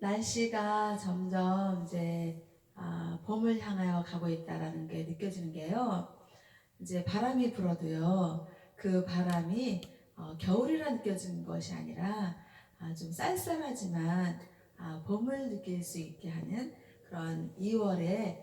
날씨가 점점 이제 봄을 향하여 가고 있다라는 게 느껴지는 게요. 이제 바람이 불어도요. 그 바람이 겨울이라 느껴지는 것이 아니라 좀 쌀쌀하지만 봄을 느낄 수 있게 하는 그런 2월의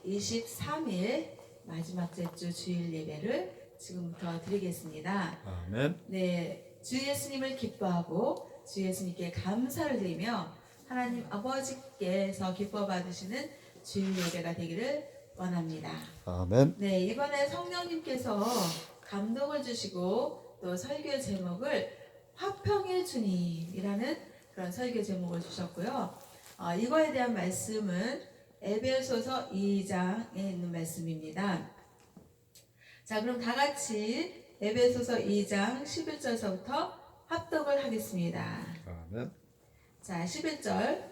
23일 마지막 주 주일 예배를 지금부터 드리겠습니다. 아멘. 네, 주 예수님을 기뻐하고 주 예수님께 감사를 드리며 하나님 아버지께서 기뻐 받으시는 주일 예배가 되기를 원합니다. 아멘. 네, 이번에 성령님께서 감동을 주시고 또 설교 제목을 화평의 주님이라는 그런 설교 제목을 주셨고요. 이거에 대한 말씀은 에베소서 2장에 있는 말씀입니다. 자, 그럼 다 같이 에베소서 2장 11절서부터 합독을 하겠습니다. 아멘. 자, 11절.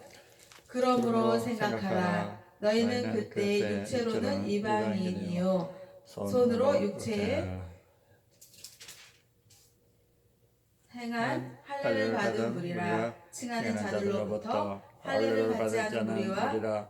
그러므로 생각하라. 너희는 그때 육체로는 이방인이요 손으로 육체에 행한 할례를 받은 무리라 칭하는 자들로부터 할례를 받지 않은 무리와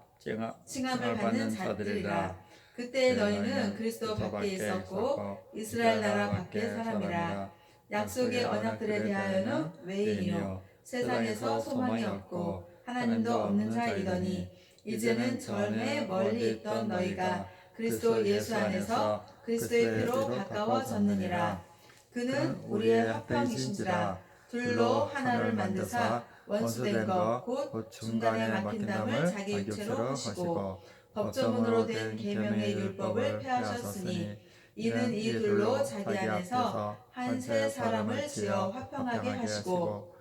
칭함을 받는 자들이라. 그때 너희는 그리스도 밖에 있었고 이스라엘 나라 밖에 사람이라. 약속의 언약들에 대하여는 외인이요 세상에서 소망이 없고 하나님도 없는 자이더니 이제는 전에 멀리 있던 너희가 그리스도 예수 안에서 그리스도의 피로 가까워졌느니라. 그는 우리의 화평이신지라. 둘로 하나를 만드사 원수된 것 곧 중간에 막힌 담을 자기 육체로 하시고 법조문으로 된 계명의 율법을 폐하셨으니 이는 이 둘로 자기 안에서 한 새 사람을 지어 화평하게 하시고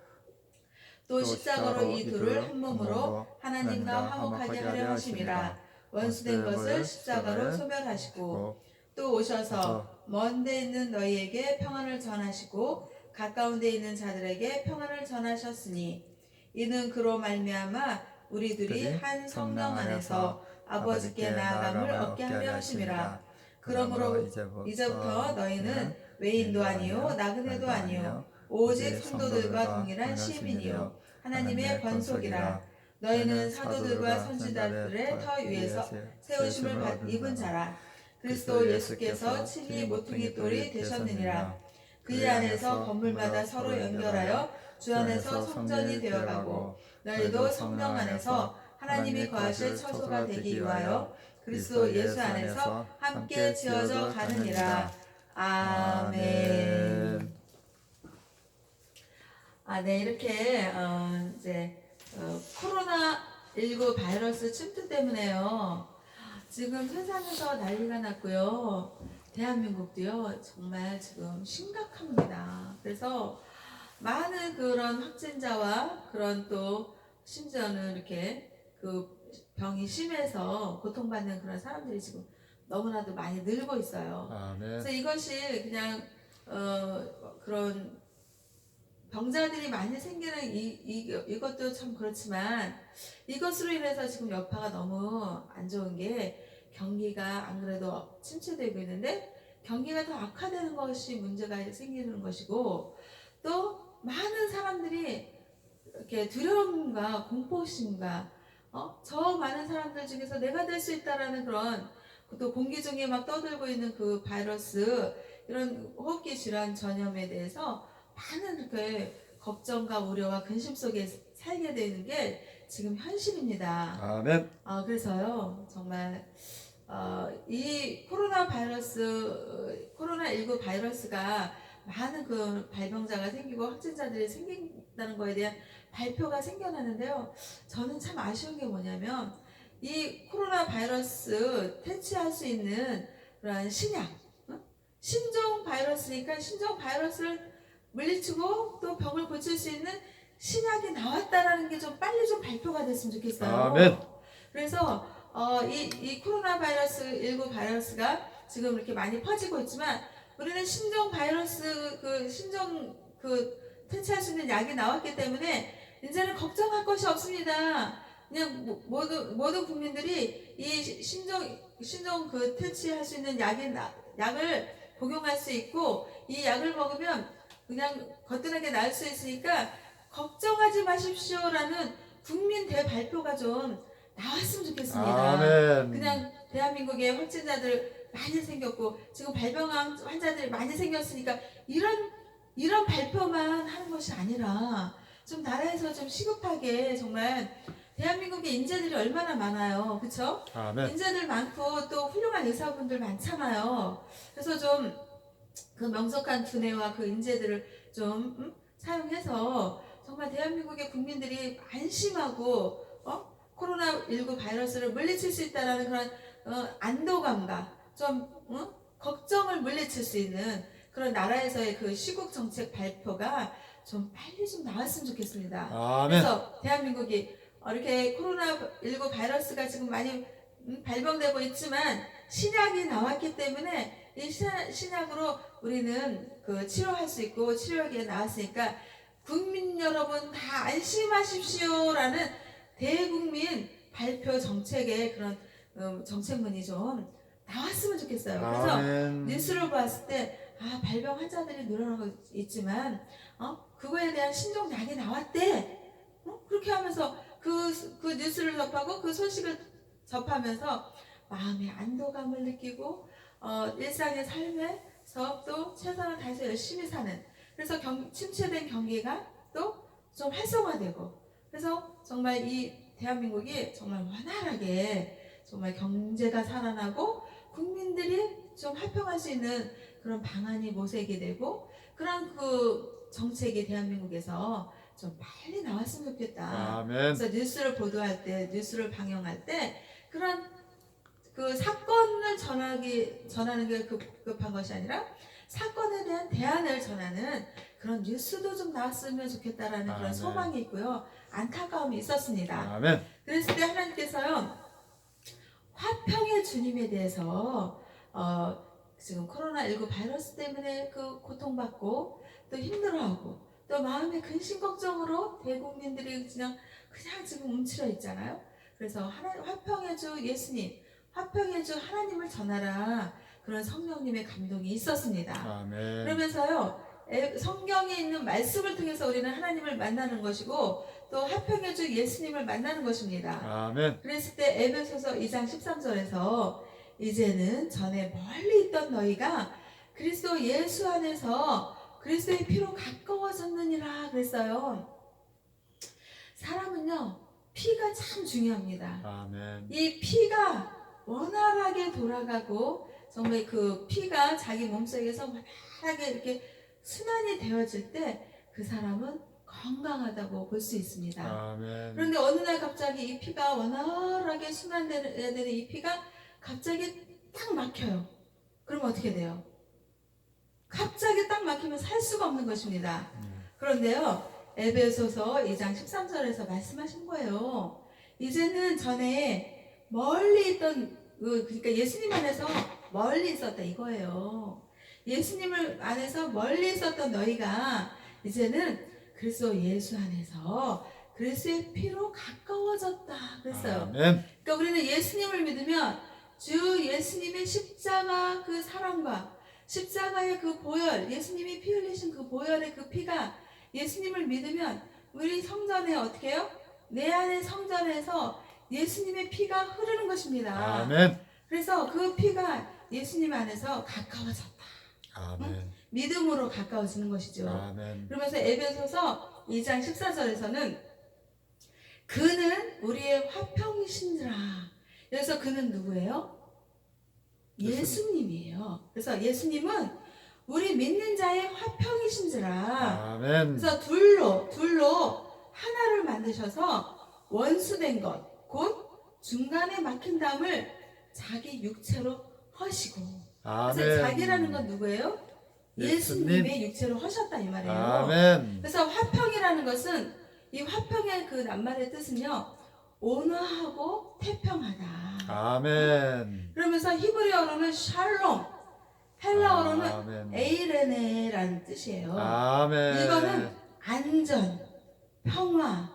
또 십자가로 이 둘을 한 몸으로 하나님과 화목하게 하려 하심이라. 원수된 것을 십자가로 소멸하시고 또 오셔서 먼 데 있는 너희에게 평안을 전하시고 가까운 데 있는 자들에게 평안을 전하셨으니 이는 그로 말미암아 우리들이 한 성령 안에서 아버지께 나아감을 얻게 하려 하심이라. 그러므로 이제부터 너희는 외인도 아니요 나그네도 아니요 오직 성도들과 동일한 시민이요 하나님의 권속이라. 너희는 사도들과 선지자들의 터 위에서 세우심을 입은 자라. 그리스도 예수께서 친히 모퉁이 돌이 되셨느니라. 그의 안에서 건물마다 서로 연결하여 주 안에서 성전이 되어가고 너희도 성령 안에서 하나님이 거하실 처소가 되기 위하여 그리스도 예수 안에서 함께 지어져 가느니라. 아멘. 네, 이렇게 이제 코로나19 바이러스 침투 때문에요. 지금 세상에서 난리가 났고요. 대한민국도요, 정말 지금 심각합니다. 그래서 많은 그런 확진자와 그런 또 심지어는 이렇게 그 병이 심해서 고통받는 그런 사람들이 지금 너무나도 많이 늘고 있어요. 아멘. 그래서 이것이 그냥 그런 병자들이 많이 생기는 이것도 참 그렇지만 이것으로 인해서 지금 여파가 너무 안 좋은 게 경기가 안 그래도 침체되고 있는데 경기가 더 악화되는 것이 문제가 생기는 것이고 또 많은 사람들이 이렇게 두려움과 공포심과 저 많은 사람들 중에서 내가 될 수 있다라는 그런 또 공기 중에 막 떠들고 있는 그 바이러스 이런 호흡기 질환 전염에 대해서 많은 이렇게 걱정과 우려와 근심 속에 살게 되는 게 지금 현실입니다. 아멘. 그래서요 정말 이 코로나19 바이러스가 많은 그 발병자가 생기고 확진자들이 생긴다는 거에 대한 발표가 생겨나는데요. 저는 참 아쉬운 게 뭐냐면 이 코로나 바이러스 퇴치할 수 있는 그런 신약, 신종 바이러스니까 신종 바이러스를 물리치고 또 병을 고칠 수 있는 신약이 나왔다라는 게 좀 빨리 좀 발표가 됐으면 좋겠어요. 아멘. 그래서 이 코로나 바이러스 19 바이러스가 지금 이렇게 많이 퍼지고 있지만 우리는 신종 바이러스 퇴치할 수 있는 약이 나왔기 때문에 이제는 걱정할 것이 없습니다. 그냥 모든 국민들이 이 신종 퇴치할 수 있는 약을 복용할 수 있고 이 약을 먹으면 그냥 거뜬하게 나을 수 있으니까 걱정하지 마십시오라는 국민 대발표가 좀 나왔으면 좋겠습니다. 아멘. 그냥 대한민국에 확진자들 많이 생겼고 지금 발병한 환자들이 많이 생겼으니까 이런 발표만 하는 것이 아니라 좀 나라에서 좀 시급하게 정말 대한민국에 인재들이 얼마나 많아요. 그렇죠? 아멘. 인재들 많고 또 훌륭한 의사분들 많잖아요. 그래서 좀 그 명석한 두뇌와 그 인재들을 좀 사용해서 정말 대한민국의 국민들이 안심하고 코로나19 바이러스를 물리칠 수 있다는 그런 안도감과 좀 걱정을 물리칠 수 있는 그런 나라에서의 그 시국 정책 발표가 좀 빨리 좀 나왔으면 좋겠습니다. 아멘. 그래서 대한민국이 이렇게 코로나19 바이러스가 지금 많이 발병되고 있지만 신약이 나왔기 때문에 이 신약으로 우리는 그 치료할 수 있고 치료하기에 나왔으니까 국민 여러분 다 안심하십시오라는 대국민 발표 정책의 그런 정책문이 좀 나왔으면 좋겠어요. 그래서 아멘. 뉴스를 봤을 때 발병 환자들이 늘어나고 있지만 그거에 대한 신종약이 나왔대. 그렇게 하면서 그 뉴스를 접하고 그 소식을 접하면서 마음의 안도감을 느끼고 일상의 삶에서 또 최선을 다해서 열심히 사는, 그래서 침체된 경기가 또 좀 활성화되고, 그래서 정말 이 대한민국이 정말 원활하게 정말 경제가 살아나고 국민들이 좀 화평할 수 있는 그런 방안이 모색이 되고 그런 그 정책이 대한민국에서 좀 빨리 나왔으면 좋겠다. 아멘. 그래서 뉴스를 보도할 때, 뉴스를 방영할 때 그런 그 사건을 전하는 게 급한 것이 아니라 사건에 대한 대안을 전하는 그런 뉴스도 좀 나왔으면 좋겠다라는 그런 아멘. 소망이 있고요. 안타까움이 있었습니다. 아멘. 그랬을 때 하나님께서요, 화평의 주님에 대해서 지금 코로나19 바이러스 때문에 그 고통받고 또 힘들어하고 또 마음의 근심 걱정으로 대국민들이 그냥 지금 움츠려 있잖아요. 그래서 화평의 주 예수님, 화평의 주 하나님을 전하라, 그런 성령님의 감동이 있었습니다. 아멘. 그러면서요, 성경에 있는 말씀을 통해서 우리는 하나님을 만나는 것이고 또 화평의 주 예수님을 만나는 것입니다. 아멘. 그랬을 때 에베소서 2장 13절에서 이제는 전에 멀리 있던 너희가 그리스도 예수 안에서 그리스도의 피로 가까워졌느니라 그랬어요. 사람은요, 피가 참 중요합니다. 아멘. 이 피가 원활하게 돌아가고 정말 그 피가 자기 몸속에서 원활하게 이렇게 순환이 되어질 때 그 사람은 건강하다고 볼 수 있습니다. 아멘. 그런데 어느 날 갑자기 이 피가 원활하게 순환돼야 되는 이 피가 갑자기 딱 막혀요. 그러면 어떻게 돼요? 갑자기 딱 막히면 살 수가 없는 것입니다. 그런데요, 에베소서 2장 13절에서 말씀하신 거예요. 이제는 전에 멀리 있던, 그러니까 예수님 안에서 멀리 있었다 이거예요. 예수님을 안에서 멀리 있었던 너희가 이제는 그리스도 예수 안에서 그리스도의 피로 가까워졌다 그랬어요. 아멘. 그러니까 우리는 예수님을 믿으면 주 예수님의 십자가 그 사랑과 십자가의 그 보혈, 예수님이 피 흘리신 그 보혈의 그 피가, 예수님을 믿으면 우리 성전에 어떻게 해요? 내 안의 성전에서 예수님의 피가 흐르는 것입니다. 아멘. 그래서 그 피가 예수님 안에서 가까워졌다. 아멘. 믿음으로 가까워지는 것이죠. 아멘. 그러면서 에베소서 2장 14절에서는 그는 우리의 화평이신지라. 그래서 그는 누구예요? 예수님이에요. 그래서 예수님은 우리 믿는 자의 화평이신지라. 아멘. 그래서 둘로 하나를 만드셔서 원수된 것, 곧 중간에 막힌 담을 자기 육체로 허시고. 아멘. 그래서 자기라는 건 누구예요? 예수님. 예수님의 육체로 허셨다 이 말이에요. 아멘. 그래서 화평이라는 것은, 이 화평의 그 낱말의 뜻은요, 온화하고 태평하다. 아멘. 그러면서 히브리어로는 샬롬, 헬라어로는 아멘. 에이레네라는 뜻이에요. 아멘. 이거는 안전, 평화,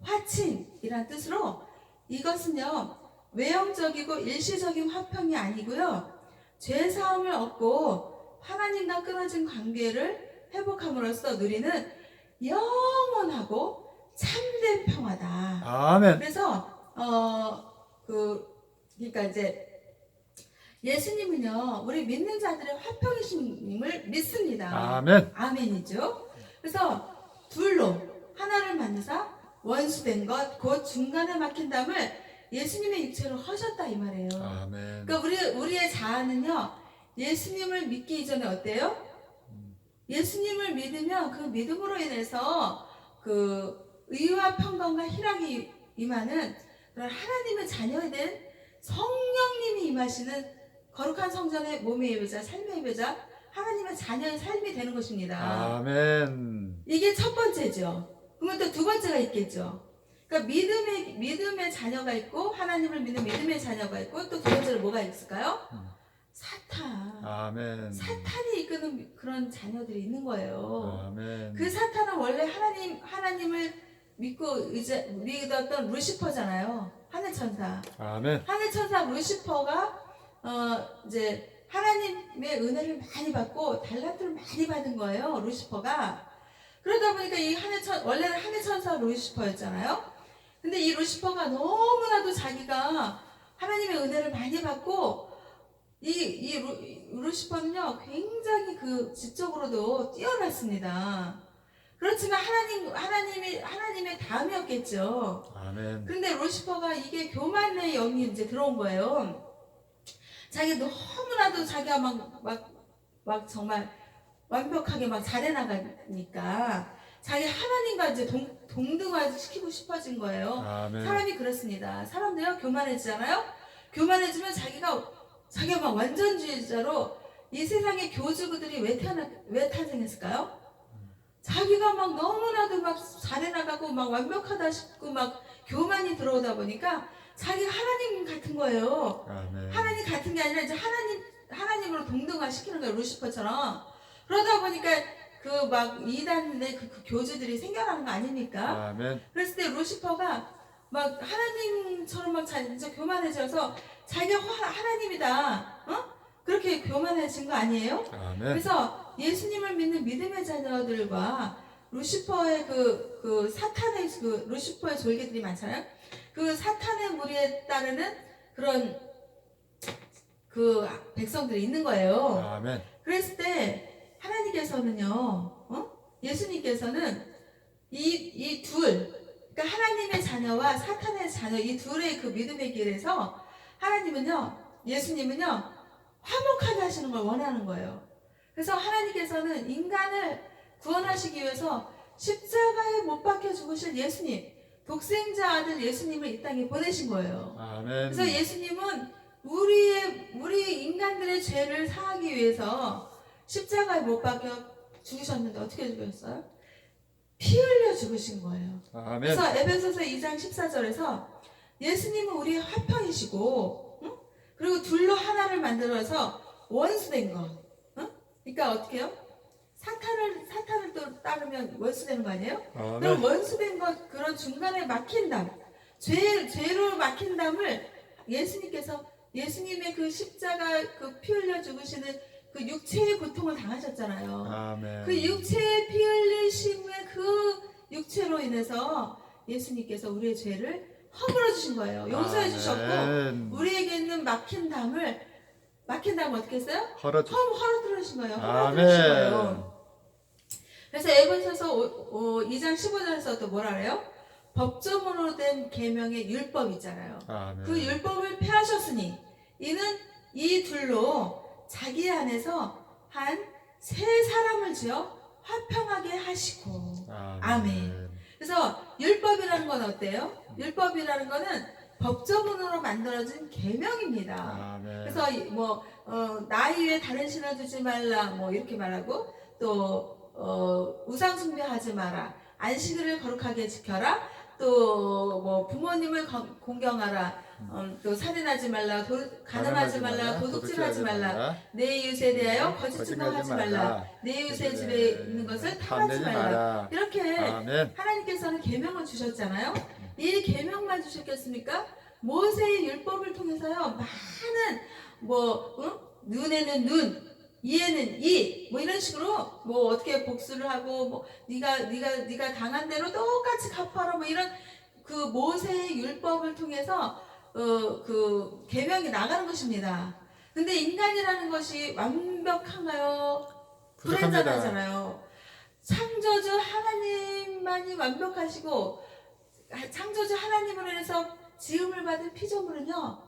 화친이란 뜻으로, 이것은요 외형적이고 일시적인 화평이 아니고요, 죄사함을 얻고 하나님과 끊어진 관계를 회복함으로써 누리는 영원하고 참된 평화다. 아멘. 그래서 그러니까 이제 예수님은요 우리 믿는 자들의 화평이심을 믿습니다. 아멘. 아멘이죠. 그래서 둘로 하나를 만드사 원수된 것 곧 중간에 막힌 담을 예수님의 육체로 허셨다 이 말이에요. 아멘. 그러니까 우리의 자아는요 예수님을 믿기 이전에 어때요? 예수님을 믿으면 그 믿음으로 인해서 그 의와 평강과 희락이 임하는 그런 하나님의 자녀에 대한 성령님이 임하시는 거룩한 성전의 몸의 예배자, 삶의 예배자, 하나님의 자녀의 삶이 되는 것입니다. 아멘. 이게 첫 번째죠. 그러면 또 두 번째가 있겠죠. 그러니까 믿음의 자녀가 있고 하나님을 믿는 믿음의 자녀가 있고 또 두 번째로 뭐가 있을까요? 사탄. 아멘. 사탄이 이끄는 그런 자녀들이 있는 거예요. 아멘. 그 사탄은 원래 하나님을 믿고 믿었던 루시퍼잖아요. 하늘 천사. 아멘. 하늘 천사 루시퍼가 이제 하나님의 은혜를 많이 받고 달란트를 많이 받은 거예요. 루시퍼가. 그러다 보니까 원래는 하늘 천사 루시퍼였잖아요. 근데 이 루시퍼가 너무나도 자기가 하나님의 은혜를 많이 받고 루시퍼는요 굉장히 그 지적으로도 뛰어났습니다. 그렇지만 하나님의 다음이었겠죠. 아멘. 그런데 루시퍼가 이게 교만의 영이 이제 들어온 거예요. 자기 너무나도 자기가 막 정말 완벽하게 막 잘해나가니까 자기 하나님과 이제 동등화 시키고 싶어진 거예요. 아멘. 사람이 그렇습니다. 사람들요 교만해지잖아요. 교만해지면 자기가 막 완전주의자로 이 세상의 교주들이 왜 탄생했을까요? 자기가 막 너무나도 막 잘해나가고 막 완벽하다 싶고 막 교만이 들어오다 보니까 자기가 하나님 같은 거예요. 아멘. 하나님 같은 게 아니라 이제 하나님으로 동등화 시키는 거예요. 루시퍼처럼. 그러다 보니까 그 막 이단의 그 교주들이 생겨나는 거 아닙니까? 아멘. 그랬을 때 루시퍼가 막 하나님처럼 막 진짜 교만해져서 자기가 하나님이다. 그렇게 교만해진 거 아니에요? 아멘. 그래서 예수님을 믿는 믿음의 자녀들과 루시퍼의 그 사탄의 그 루시퍼의 졸개들이 많잖아요. 그 사탄의 무리에 따르는 그런 그 백성들이 있는 거예요. 아멘. 그랬을 때 하나님께서는요, 예수님께서는 이 둘, 그러니까 하나님의 자녀와 사탄의 자녀 이 둘의 그 믿음의 길에서 예수님은요 화목하게 하시는 걸 원하는 거예요. 그래서 하나님께서는 인간을 구원하시기 위해서 십자가에 못 박혀 죽으실 예수님, 독생자 아들 예수님을 이 땅에 보내신 거예요. 아멘. 그래서 예수님은 우리 인간들의 죄를 사하기 위해서 십자가에 못 박혀 죽으셨는데 어떻게 죽으셨어요? 피 흘려 죽으신 거예요. 아멘. 그래서 에베소서 2장 14절에서 예수님은 우리의 화평이시고, 그리고 둘로 하나를 만들어서 원수된 것. 그러니까 어떻게 해요? 사탄을 또 따르면 원수되는 거 아니에요? 아멘. 그럼 원수된 것, 그런 중간에 막힌 담, 죄로 막힌 담을 예수님의 그 십자가 그 피 흘려 죽으시는 그 육체의 고통을 당하셨잖아요. 아멘. 그 육체의 피 흘리심의 그 육체로 인해서 예수님께서 우리의 죄를 허물어 주신 거예요. 용서해 주셨고 우리에게 있는 막힌 담을 어떻게 했어요? 헐어들어 주신 거예요. 헐어들어 주신 거예요. 그래서 에베소서 2장 15절에서 또 뭐라 그래요? 법조문으로 된 계명의 율법 있잖아요. 아멘. 그 율법을 폐하셨으니 이는 이 둘로 자기 안에서 한 세 사람을 지어 화평하게 하시고. 아멘. 그래서 율법이라는 건 어때요? 율법이라는 거는 법조문으로 만들어진 계명입니다. 아멘. 그래서 나 이외에 다른 신을 두지 말라 뭐 이렇게 말하고 또 우상 숭배하지 마라, 안식일을 거룩하게 지켜라, 또 뭐 부모님을 공경하라, 또 살인하지 말라, 가늠하지 말라, 도둑질하지 말라, 내 이웃에 대하여 거짓 증거하지 말라, 내 이웃의 집에 있는 것을 탐하지 말라. 이렇게 아멘. 하나님께서는 계명을 주셨잖아요. 이 계명만 주셨겠습니까? 모세의 율법을 통해서요 많은 눈에는 눈, 이에는 이 뭐 이런 식으로 뭐 어떻게 복수를 하고 뭐 네가 당한 대로 똑같이 갚아라 뭐 이런 그 모세의 율법을 통해서 그 계명이 나가는 것입니다. 근데 인간이라는 것이 완벽한가요? 부족합니다. 불완전하잖아요. 창조주 하나님만이 완벽하시고 창조주 하나님으로 인해서 지음을 받은 피조물은요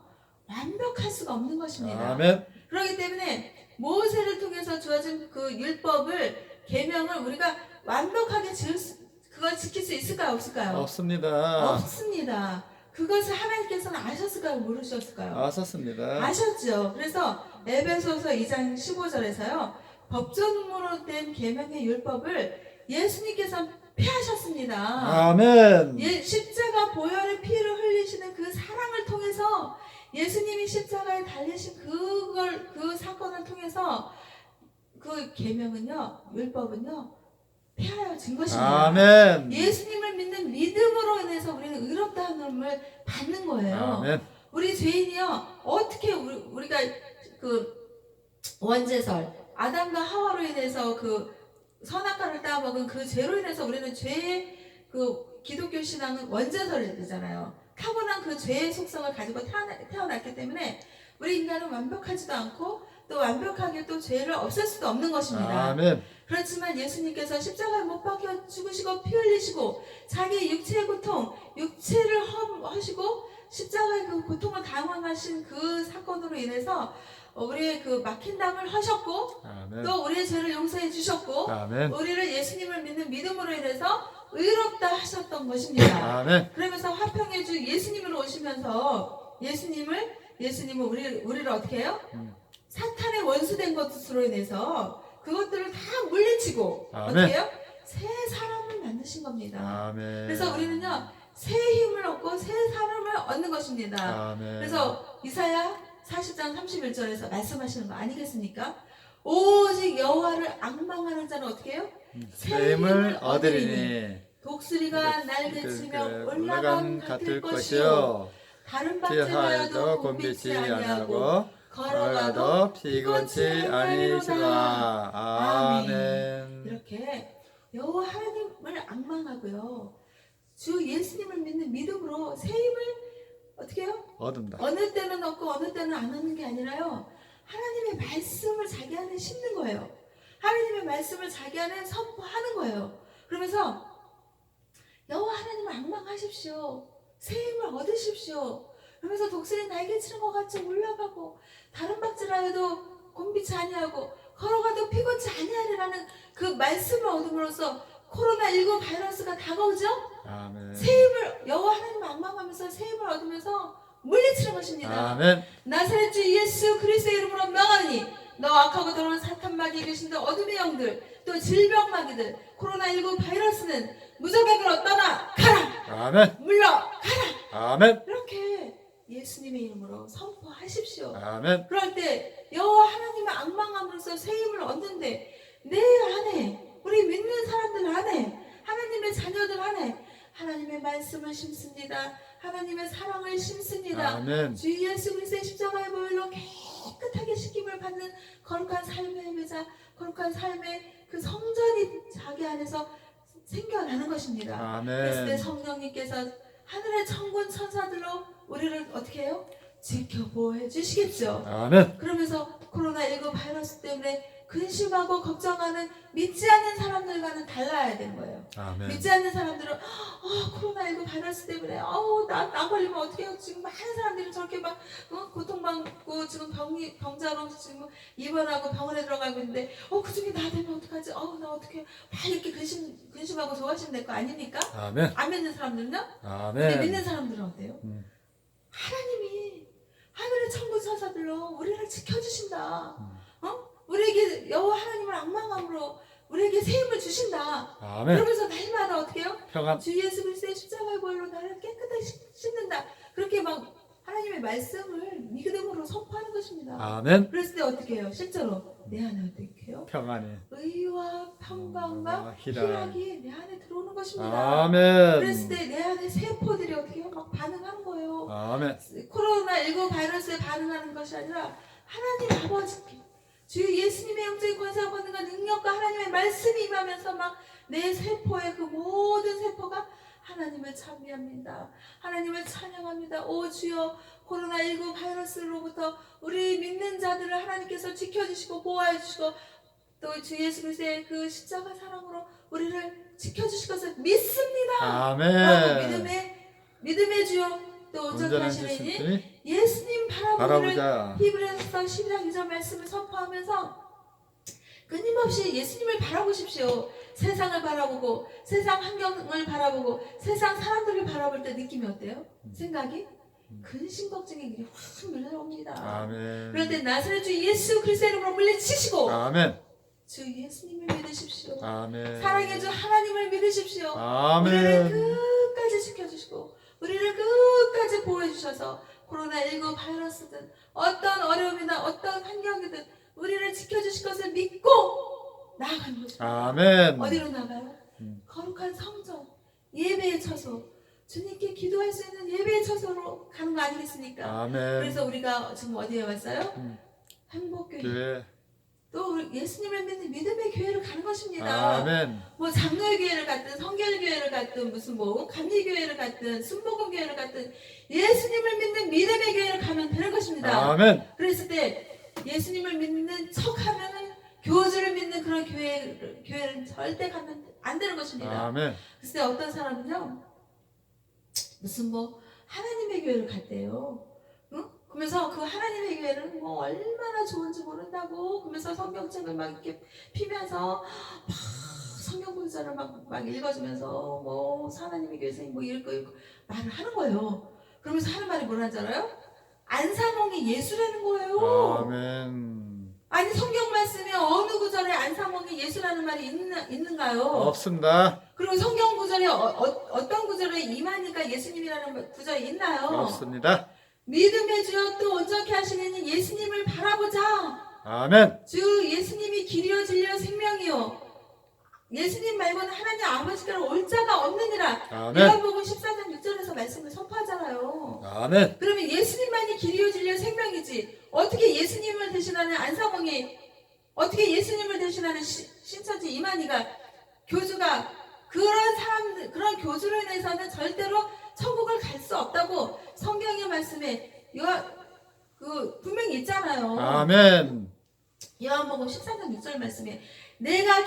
완벽할 수가 없는 것입니다. 아멘. 그렇기 때문에 모세를 통해서 주어진 그 율법을 계명을 우리가 완벽하게 그걸 지킬 수 있을까요? 없을까요? 없습니다. 없습니다. 그것을 하나님께서는 아셨을까요? 모르셨을까요? 아셨습니다. 아셨죠. 그래서 에베소서 2장 15절에서요. 법조문으로 된 계명의 율법을 예수님께서 폐하셨습니다. 아멘. 십자가 보혈의 피를 흘리시는 그 사랑을 통해서 예수님이 십자가에 달리신 그 사건을 통해서 그 계명은요, 율법은요 폐하여진 것입니다. 아멘. 예수님을 믿는 믿음으로 인해서 우리는 의롭다 함을 받는 거예요. 아멘. 우리 죄인이요 어떻게 우리가 그 원죄설 아담과 하와로 인해서 그 선악과를 따먹은 그 죄로 인해서 우리는 죄의 그 기독교 신앙은 원죄설이잖아요. 타고난 그 죄의 속성을 가지고 태어났기 때문에 우리 인간은 완벽하지도 않고 또 완벽하게 또 죄를 없앨 수도 없는 것입니다. 아멘. 그렇지만 예수님께서 십자가에 못 박혀 죽으시고 피 흘리시고 자기 육체의 고통, 육체를 하시고 십자가의 그 고통을 당황하신 그 사건으로 인해서 우리의 그 막힌 담을 하셨고 아멘. 또 우리의 죄를 용서해 주셨고 아멘. 우리를 예수님을 믿는 믿음으로 인해서 의롭다 하셨던 것입니다. 아멘. 그러면서 화평의 주 예수님으로 오시면서 예수님은 우리를 어떻게 해요? 사탄의 원수된 것으로 인해서 그것들을 다 물리치고 아멘. 어떻게 해요? 새 사람을 만드신 겁니다. 아멘. 그래서 우리는요 새 힘을 얻고 새 사람을 얻는 것입니다. 아멘. 그래서 이사야 40장 31절에서 말씀하시는 거 아니겠습니까? 오직 여호와를 앙망하는 자는 어떻게 해요? 새 힘을 얻으리니 독수리가 날개치며 올라간 올라간 같을 같을 것이요 것이요 다른 뛰어하여도 박질하여도 곤비지 곤비지 아니하고 아니하고 걸어가도 걸어가도 피곤치 아니시라. 아멘. 이렇게 여호와 하나님을 앙망하고요 주 예수님을 믿는 믿음으로 새 힘을 어떻게 해요? 얻은다. 어느 때는 얻고 어느 때는 안 얻는 게 아니라요 하나님의 말씀을 자기 안에 심는 거예요. 하나님의 말씀을 자기 안에 선포하는 거예요. 그러면서 여호와 하나님을 앙망하십시오. 새 힘을 얻으십시오. 그러면서 독수리 날개치는 것 같이 올라가고 다른 박질하여도 곤비치 아니하고 걸어가도 피곤치 아니하리라는 그 말씀을 얻음으로써 코로나19 바이러스가 다가오죠? 아멘. 새 힘을 여호와 하나님을 앙망하면서 새 힘을 얻으면서 물리치는 것입니다. 아멘. 나사렛 주 예수 그리스도의 이름으로 명하니 너 악하고 더러운 사탄 마귀 귀신들 어둠의 영들 또 질병 마귀들 코로나19 바이러스는 무적에게로 떠나 가라 아멘. 물러가라 아멘. 이렇게 예수님의 이름으로 선포하십시오. 아멘. 그럴 때 여호와 하나님을 앙망함으로써 새 힘을 얻는데 내 안에 우리 믿는 사람들 안에 하나님의 자녀들 안에 하나님의 말씀을 심습니다. 하나님의 사랑을 심습니다. 아멘. 주 예수 그리스도의 십자가의 보혈로 깨끗하게 씻김을 받는 거룩한 삶의 매자 거룩한 삶의 그 성전이 자기 안에서 생겨나는 것입니다. 그랬을 때 아멘. 성령님께서 하늘의 천군 천사들로 우리를 어떻게 해요? 지켜보호 주시겠죠. 아멘. 그러면서 코로나19 바이러스 때문에 근심하고 걱정하는 믿지 않는 사람들과는 달라야 되는 거예요. 아멘. 믿지 않는 사람들은 코로나19 바이러스 때문에 나 걸리면 어떻게 해요? 지금 많은 사람들이 저렇게 막 고통받고 지금 병자로 지금 입원하고 병원에 들어가고 있는데 그중에 나 되면 어떡하지? 나 어떻게 막 이렇게 근심하고 좋아하시면 될 거 아닙니까? 아멘. 안 믿는 사람들은요? 근데 아멘. 믿는 사람들은 어때요? 하나님이 하늘의 천군 천사들로 우리를 지켜주신다. 우리에게 여호와 하나님을 앙망함으로 우리에게 새 힘을 주신다. 아멘. 그러면서 날마다 어떻게 해요? 평안. 주 예수 그리스도의 십자가의 보혈로 나를 깨끗하게 씻는다. 그렇게 막 하나님의 말씀을 믿음으로 선포하는 것입니다. 아멘. 그랬을 때 어떻게 해요? 실제로 내 안에 어떻게 해요? 평안이. 의와 평강과 희락. 희락이 내 안에 들어오는 것입니다. 아멘. 그랬을 때 내 안에 세포들이 어떻게 해요? 막 반응하는 거예요. 아멘. 코로나19 바이러스에 반응하는 것이 아니라 하나님 아버지께 주 예수님의 영적인 권세와 권능과 능력과 하나님의 말씀이 임하면서 막 내 세포의 그 모든 세포가 하나님을 찬미합니다. 하나님을 찬양합니다. 오 주여, 코로나19 바이러스로부터 우리 믿는 자들을 하나님께서 지켜주시고 보호해 주시고 또 주 예수 그리스도의 그 십자가 사랑으로 우리를 지켜주실 것을 믿습니다. 아멘. 믿음의 주여, 또 온전한 온전하신 이니 주님이 예수님 바라보기를 바라보자. 히브리서 12장 2절 말씀을 선포하면서 끊임없이 예수님을 바라보십시오. 세상을 바라보고 세상 환경을 바라보고 세상 사람들을 바라볼 때 느낌이 어때요? 생각이? 근심 걱정의 길이 확 밀려옵니다. 아멘. 그럴 때 나사렛 주 예수 그리스도의 이름으로 물리치시고 아멘. 주 예수님을 믿으십시오. 아멘. 사랑의 주 하나님을 믿으십시오. 우리를 아멘. 끝까지 지켜주시고 우리를 끝까지 보호해주셔서 코로나19 바이러스든 어떤 어려움이나 어떤 환경이든 우리를 지켜주실 것을 믿고 나아가는 것입니다. 아멘. 어디로 나가요? 거룩한 성전, 예배의 처소, 주님께 기도할 수 있는 예배의 처소로 가는 거 아니겠습니까? 아멘. 그래서 우리가 지금 어디에 왔어요? 행복교회. 교회. 또 우리 예수님을 믿는 믿음의 교회로 가는 것입니다. 아멘. 뭐 장로교회를 갔든 성결교회를 갔든 무슨 뭐 감리교회를 갔든 순복음교회를 갔든 예수님을 믿는 믿음의 교회를 가면 되는 것입니다. 아멘. 그랬을 때 예수님을 믿는 척하면은 교주를 믿는 그런 교회는 절대 가면 안 되는 것입니다. 아멘. 그랬을 때 어떤 사람은요 무슨 뭐 하나님의 교회를 갔대요. 응? 그러면서 그 하나님의 교회는 뭐 얼마나 좋은지 모른다고 그러면서 성경책을 막 이렇게 피면서 막 성경 문자를 막 읽어주면서 뭐 하나님의 교회에서 뭐 읽고 말을 하는 거예요. 그러면서 하는 말이 뭐라는 줄 알아요? 안사몽이 예수라는 거예요. 아멘. 아니 성경 말씀에 어느 구절에 안사몽이 예수라는 말이 있는가요? 없습니다. 그리고 성경 구절에 어떤 구절에 이만희가 예수님이라는 구절이 있나요? 없습니다. 믿음의 주여 또 온전케 하시는 예수님을 바라보자. 아멘. 주 예수님이 길이요 진리요 생명이요. 예수님 말고는 하나님 아버지께로 올 자가 없느니라. 아멘. 요한복음 14장 6절에서 말씀을 선포하잖아요. 아멘. 그러면 예수님만이 길이요 진리요 생명이지 어떻게 예수님을 대신하는 안사몽이 어떻게 예수님을 대신하는 신천지 이만희가 교주가 그런 사람들 그런 교주로 인해서는 절대로 천국을 갈 수 없다고 성경의 말씀에 분명히 있잖아요. 아멘. 요한복음 14장 6절 말씀에 내가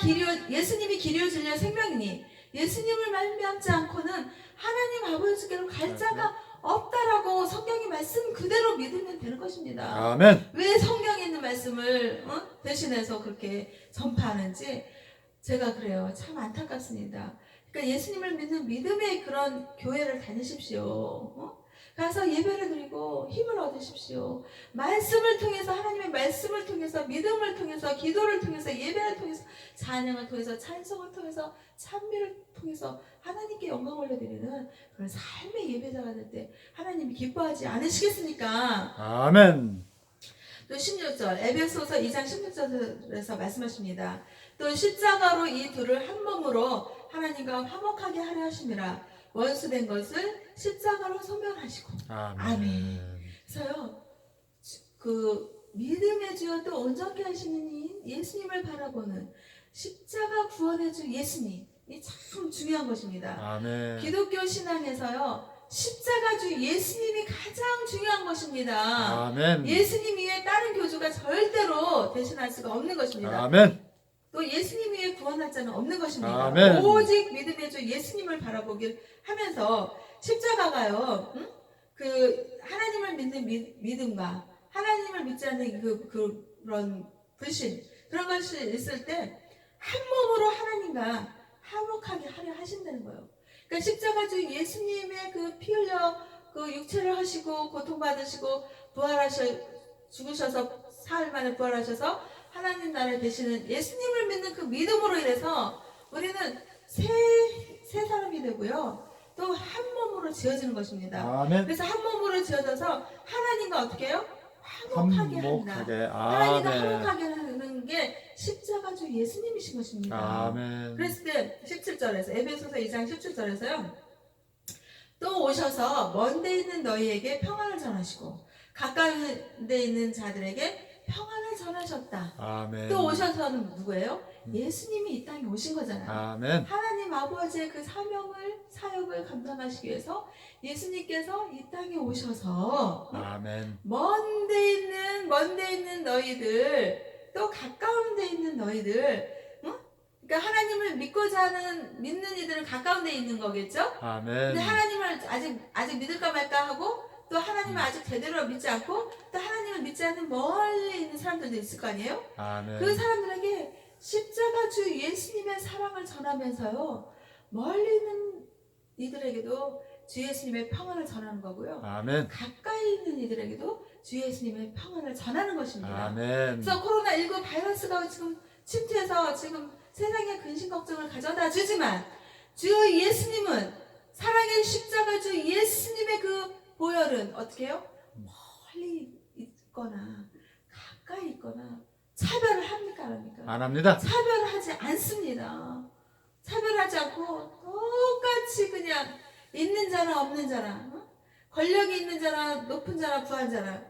예수님이 길이요 진리요 생명이니 예수님을 말미암지 않고는 하나님 아버지께로 갈 자가 없다라고 성경의 말씀 그대로 믿으면 되는 것입니다. 아멘. 왜 성경에 있는 말씀을 대신해서 그렇게 전파하는지 제가 그래요. 참 안타깝습니다. 그러니까 예수님을 믿는 믿음의 그런 교회를 다니십시오. 가서 예배를 드리고 힘을 얻으십시오. 말씀을 통해서 하나님의 말씀을 통해서 믿음을 통해서 기도를 통해서 예배를 통해서 찬양을 통해서 찬송을 통해서 찬미를 통해서 하나님께 영광 올려드리는 그런 삶의 예배자가 될 때 하나님이 기뻐하지 않으시겠습니까? 아멘. 또 16절 에베소서 2장 16절에서 말씀하십니다. 또 십자가로 이 둘을 한 몸으로 하나님과 화목하게 하려 하심이라 원수된 것을 십자가로 소멸하시고. 아멘. 그래서요 그 믿음의 주여 또 온전케 하시는 예수님을 바라보는 십자가 구원의 주 예수님이 참 중요한 것입니다. 아멘. 기독교 신앙에서요 십자가 주 예수님이 가장 중요한 것입니다. 아멘. 예수님 위에 다른 교주가 절대로 대신할 수가 없는 것입니다. 아멘. 또 예수님 위에 구원할 자는 없는 것입니다. 아멘. 오직 믿음의 주 예수님을 바라보길 하면서 십자가가요 그 하나님을 믿는 믿음과 하나님을 믿지 않는 그런 불신 그런 것이 있을 때 한 몸으로 하나님과 화목하게 하려 하신다는 거예요. 그러니까 십자가 주 예수님의 그 피 흘려 그 육체를 하시고 고통받으시고 죽으셔서 사흘 만에 부활하셔서 하나님 나라에 계시는 예수님을 믿는 그 믿음으로 인해서 우리는 새 사람이 되고요. 또 한 몸으로 지어지는 것입니다. 아멘. 그래서 한 몸으로 지어져서 하나님과 어떻게 해요? 화목하게 한다. 하나님과 화목하게 하는 게 십자가 주 예수님이신 것입니다. 아멘. 그랬을 때 17절에서 에베소서 2장 17절에서요. 또 오셔서 먼 데 있는 너희에게 평안을 전하시고 가까운 데 있는 자들에게 평안을 전하셨다. 아멘. 또 오셔서는 누구예요? 예수님이 이 땅에 오신 거잖아요. 아멘. 하나님 아버지의 그 사역을 감당하시기 위해서 예수님께서 이 땅에 오셔서 아멘. 먼 데 있는 너희들, 또 가까운 데 있는 너희들, 응? 그러니까 하나님을 믿는 이들은 가까운 데 있는 거겠죠? 아멘. 근데 하나님을 아직 믿을까 말까 하고, 또 하나님을 아직 제대로 믿지 않고, 또 하나님을 믿지 않는 멀리 있는 사람들도 있을 거 아니에요? 아멘. 그 사람들에게 십자가 주 예수님의 사랑을 전하면서요, 멀리 있는 이들에게도 주 예수님의 평안을 전하는 거고요. 아멘. 가까이 있는 이들에게도 주 예수님의 평안을 전하는 것입니다. 아멘. 그래서 코로나19 바이러스가 지금 침투해서 지금 세상에 근심 걱정을 가져다 주지만, 주 예수님은 사랑의 십자가 주 예수님의 그 보혈은 어떻게 해요? 멀리 있거나 가까이 있거나 차별을 합니까? 안 합니까? 안 합니다. 차별하지 않습니다. 차별하지 않고 똑같이 그냥 있는 자나 없는 자나, 권력이 있는 자나 높은 자나 부한 자나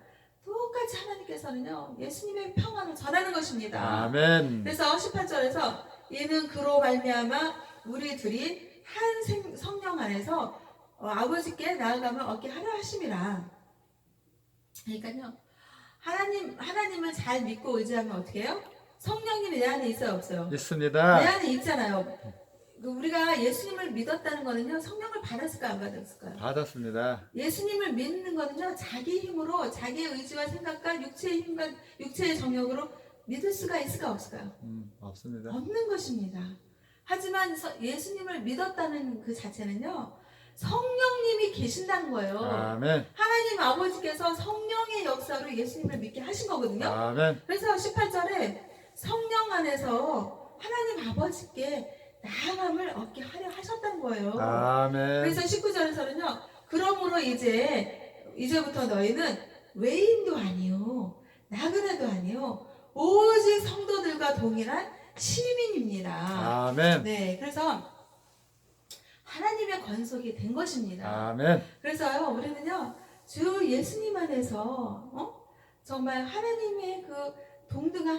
똑같이 하나님께서는요, 예수님의 평안을 전하는 것입니다. 아멘. 그래서 18절에서 이는 그로 말미암아 우리 둘이 한 성령 안에서 아버지께 나아가면 얻게 하려 하심이라. 그러니까요, 하나님을 잘 믿고 의지하면 어떻게 해요? 성령님이 내 안에 있어요, 없어요? 있습니다. 내 안에 있잖아요. 우리가 예수님을 믿었다는 거는요, 성령을 받았을까요, 안 받았을까요? 받았습니다. 예수님을 믿는 거는요, 자기 힘으로, 자기의 의지와 생각과 육체의 힘과 육체의 정욕으로 믿을 수가 있을까, 없을까요? 없습니다. 없는 것입니다. 하지만 예수님을 믿었다는 그 자체는요, 성령님이 계신다는 거예요. 아멘. 하나님 아버지께서 성령의 역사로 예수님을 믿게 하신 거거든요. 아멘. 그래서 18절에 성령 안에서 하나님 아버지께 나아감을 얻게 하려 하셨다는 거예요. 아멘. 그래서 19절에서는요, 그러므로 이제부터 너희는 외인도 아니요, 나그네도 아니요, 오직 성도들과 동일한 시민입니다. 아멘. 네, 그래서 하나님의 권속이 된 것입니다. 아멘. 그래서요, 우리는요, 주 예수님 안에서 정말 하나님의 그 동등한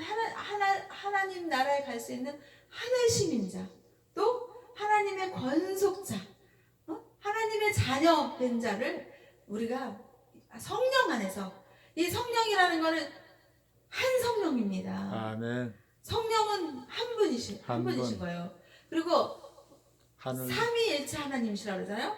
하나님 나라에 갈 수 있는 하늘 시민자, 또 하나님의 권속자, 하나님의 자녀 된 자를 우리가 성령 안에서, 이 성령이라는 것은 한 성령입니다. 아멘. 성령은 한 분이신 거예요. 그리고 삼위일체 하나님이시라고 그러잖아요.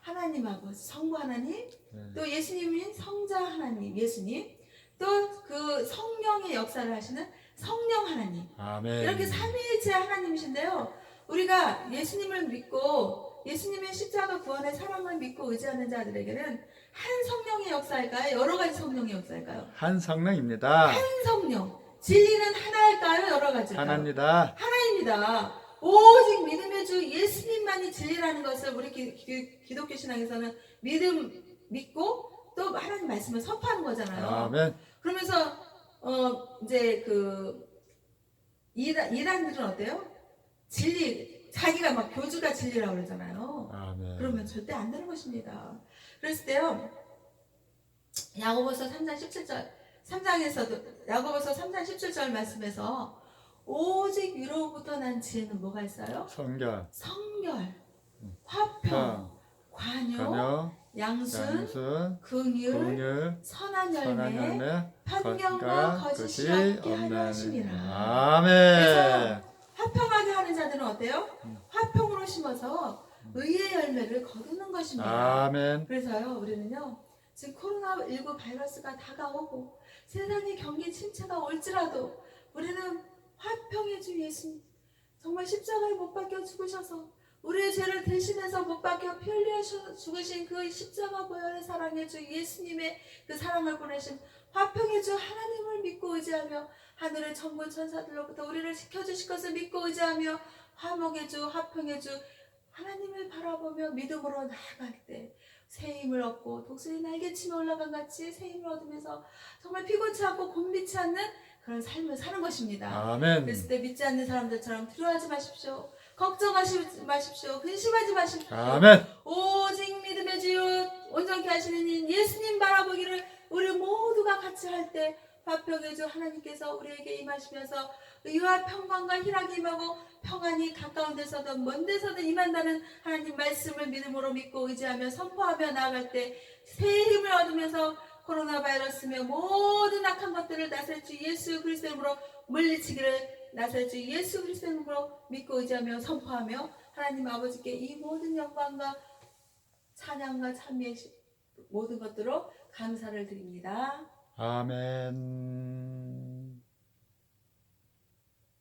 하나님 아버지, 성부 하나님, 또 예수님이 성자 하나님, 예수님, 또 그 성령의 역사를 하시는 성령 하나님. 아멘. 이렇게 삼위일체 하나님이신데요, 우리가 예수님을 믿고 예수님의 십자가 구원의 사랑을 믿고 의지하는 자들에게는 한 성령의 역사일까요? 여러 가지 성령의 역사일까요? 한 성령입니다. 한 성령. 진리는 하나일까요? 여러 가지일까요? 하나입니다. 하나입니다. 오직 믿음의 주 예수님만이 진리라는 것을 우리 기독교 신앙에서는 믿고 또 하나님 말씀을 선포하는 거잖아요. 아멘. 그러면서 이제 그 이단들은 어때요? 진리, 자기가 막 교주가 진리라고 그러잖아요. 아멘. 그러면 절대 안 되는 것입니다. 그랬을 때요, 야고보서 3장 17절 말씀에서 오직 위로부터 난 지혜는 뭐가 있어요? 성결, 화평, 관용, 양순, 긍휼, 선한 열매, 편견과 거짓이 없게 하려 하심이라. 아멘. 그래서 화평하게 하는 자들은 어때요? 화평으로 심어서 의의 열매를 거두는 것입니다. 아멘. 그래서요, 우리는요, 지금 코로나19 바이러스가 다가오고 세상의 경기 침체가 올지라도 우리는 화평의 주 예수님, 정말 십자가에 못 박혀 죽으셔서 우리의 죄를 대신해서 못 박혀 피 흘려 죽으신 그 십자가 보혈의 사랑의 주 예수님의 그 사랑을 보내신 화평의 주 하나님을 믿고 의지하며 하늘의 천군 천사들로부터 우리를 지켜주실 것을 믿고 의지하며 화목의 주, 화평의 주 하나님을 바라보며 믿음으로 나아갈 때 새 힘을 얻고 독수리 날개치며 올라간 같이 새 힘을 얻으면서 정말 피곤치 않고 곤비치 않는 그런 삶을 사는 것입니다. 아멘. 그랬을 때 믿지 않는 사람들처럼 두려워하지 마십시오. 걱정하지 마십시오. 근심하지 마십시오. 아멘. 오직 믿음의 주 온전케 하시는 인 예수님 바라보기를 우리 모두가 같이 할 때 화평의 주 하나님께서 우리에게 임하시면서 의와 평강과 희락이 임하고 평안이 가까운 데서든 먼 데서든 임한다는 하나님 말씀을 믿음으로 믿고 의지하며 선포하며 나아갈 때 새 힘을 얻으면서 코로나 바이러스며 모든 악한 것들을 나설 주 예수 그리스도의 이름으로 물리치기를 나설 주 예수 그리스도의 이름으로 믿고 의지하며 선포하며 하나님 아버지께 이 모든 영광과 찬양과 찬미의 모든 것들로 감사를 드립니다. 아멘.